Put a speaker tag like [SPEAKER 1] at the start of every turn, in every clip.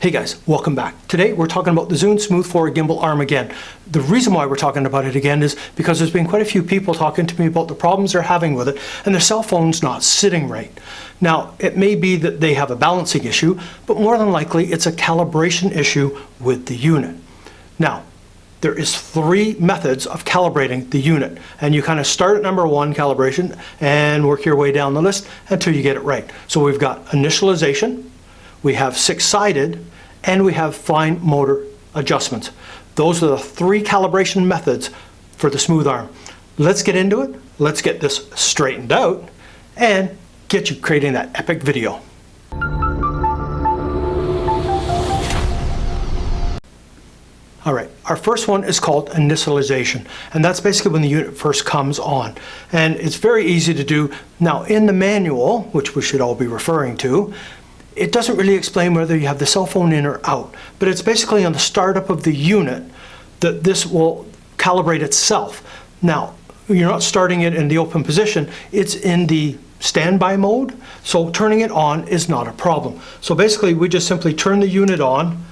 [SPEAKER 1] Hey guys, welcome back. Today we're talking about the Zhiyun Smooth 4 gimbal arm again. The reason why we're talking about it again is because there's been quite a few people talking to me about the problems they're having with it and their cell phone's not sitting right. Now, it may be that they have a balancing issue, but more than likely it's a calibration issue with the unit. Now, there is 3 methods of calibrating the unit, and you kind of start at number 1, calibration, and work your way down the list until you get it right. So we've got initialization, we have 6-sided, and we have fine motor adjustments. Those are the 3 calibration methods for the smooth arm. Let's get into it. Let's get this straightened out and get you creating that epic video. All right, our first one is called initialization, and that's basically when the unit first comes on. And it's very easy to do. Now, in the manual, which we should all be referring to, it doesn't really explain whether you have the cell phone in or out, but it's basically on the startup of the unit that this will calibrate itself. Now, you're not starting it in the open position, it's in the standby mode, so turning it on is not a problem. So basically, we just simply turn the unit on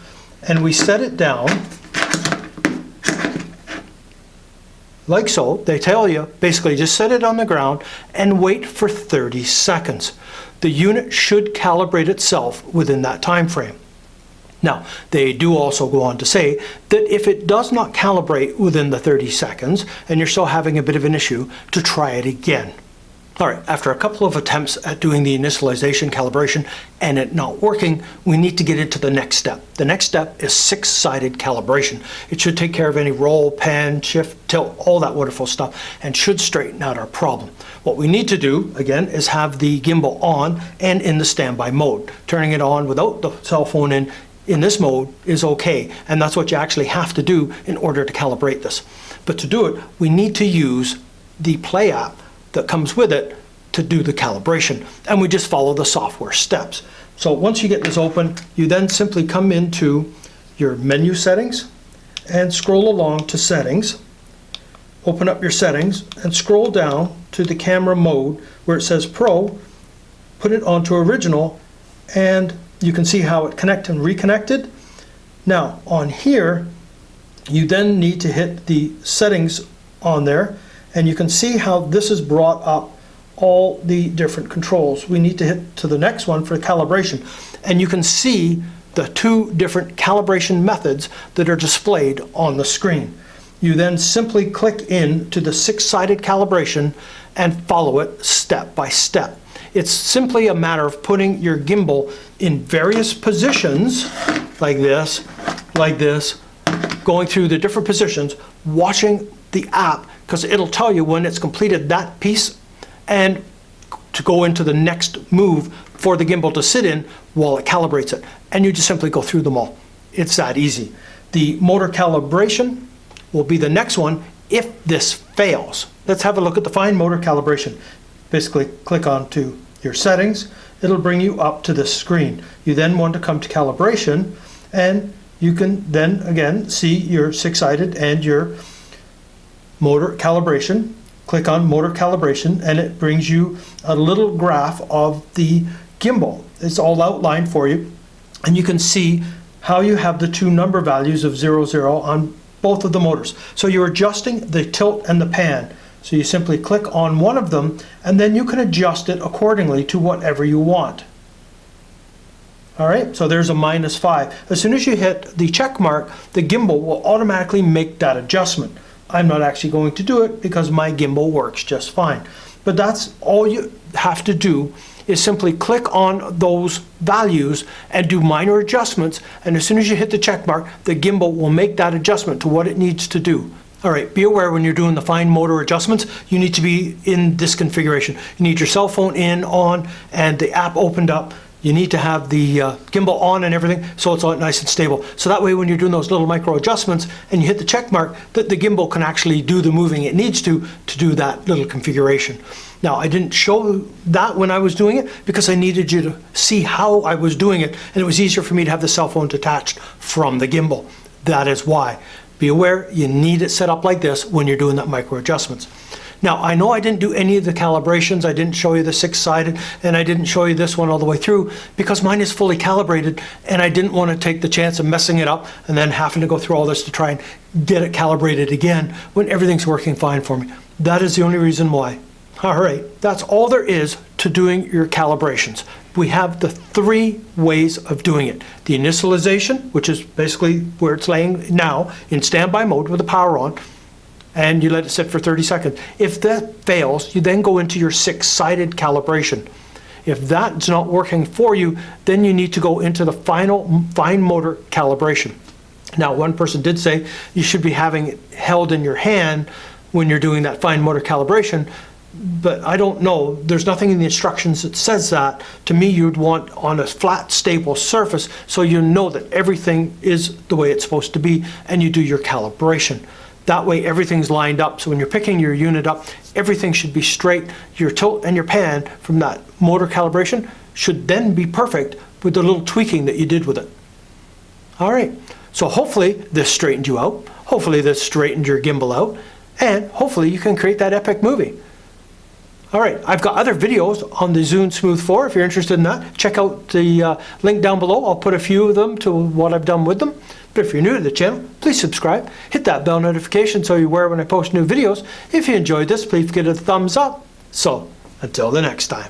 [SPEAKER 1] and we set it down like so. They tell you basically just set it on the ground and wait for 30 seconds. The unit should calibrate itself within that time frame. Now, they do also go on to say that if it does not calibrate within the 30 seconds and you're still having a bit of an issue, to try it again. All right, after a couple of attempts at doing the initialization calibration and it not working, we need to get into the next step. The next step is 6-sided calibration. It should take care of any roll, pan, shift, tilt, all that wonderful stuff, and should straighten out our problem. What we need to do, again, is have the gimbal on and in the standby mode. Turning it on without the cell phone in this mode is okay, and that's what you actually have to do in order to calibrate this. But to do it, we need to use the Play app that comes with it to do the calibration, and we just follow the software steps. So once you get this open, you then simply come into your menu settings and scroll along to settings, open up your settings and scroll down to the camera mode where it says Pro, put it onto original, and you can see how it connected and reconnected. Now on here, you then need to hit the settings on there, and you can see how this has brought up all the different controls. We need to hit to the next one for calibration, and you can see the 2 different calibration methods that are displayed on the screen. You then simply click in to the 6-sided calibration and follow it step by step. It's simply a matter of putting your gimbal in various positions like this, going through the different positions, watching the app, because it'll tell you when it's completed that piece and to go into the next move for the gimbal to sit in while it calibrates it. And you just simply go through them all. It's that easy. The motor calibration will be the next one if this fails. Let's have a look at the fine motor calibration. Basically, click on to your settings. It'll bring you up to this screen. You then want to come to calibration, and you can then again see your 6-sided and your motor calibration. Click on motor calibration and it brings you a little graph of the gimbal. It's all outlined for you, and you can see how you have the 2 number values of 0, 0 on both of the motors. So you're adjusting the tilt and the pan. So you simply click on one of them and then you can adjust it accordingly to whatever you want. All right, so there's a -5. As soon as you hit the check mark, the gimbal will automatically make that adjustment. I'm not actually going to do it because my gimbal works just fine. But that's all you have to do, is simply click on those values and do minor adjustments, and as soon as you hit the check mark, the gimbal will make that adjustment to what it needs to do. All right, be aware when you're doing the fine motor adjustments, you need to be in this configuration. You need your cell phone in, on, and the app opened up. You need to have the gimbal on and everything, so it's all nice and stable. So that way when you're doing those little micro adjustments and you hit the check mark, that the gimbal can actually do the moving it needs to do that little configuration. Now, I didn't show that when I was doing it because I needed you to see how I was doing it, and it was easier for me to have the cell phone detached from the gimbal. That is why. Be aware, you need it set up like this when you're doing that micro adjustments. Now, I know I didn't do any of the calibrations. I didn't show you the 6-sided, and I didn't show you this one all the way through because mine is fully calibrated, and I didn't want to take the chance of messing it up and then having to go through all this to try and get it calibrated again when everything's working fine for me. That is the only reason why. All right, that's all there is to doing your calibrations. We have the 3 ways of doing it. The initialization, which is basically where it's laying now in standby mode with the power on, and you let it sit for 30 seconds. If that fails, you then go into your 6-sided calibration. If that's not working for you, then you need to go into the final fine motor calibration. Now, one person did say you should be having it held in your hand when you're doing that fine motor calibration, but I don't know. There's nothing in the instructions that says that. To me, you'd want on a flat, stable surface so you know that everything is the way it's supposed to be and you do your calibration. That way everything's lined up, so when you're picking your unit up, everything should be straight. Your tilt and your pan from that motor calibration should then be perfect with the little tweaking that you did with it. All right, so hopefully this straightened you out. Hopefully this straightened your gimbal out, and hopefully you can create that epic movie. All right, I've got other videos on the Zhiyun Smooth 4 if you're interested in that. Check out the link down below. I'll put a few of them to what I've done with them. But if you're new to the channel, please subscribe. Hit that bell notification so you're aware when I post new videos. If you enjoyed this, please give it a thumbs up. So, until the next time.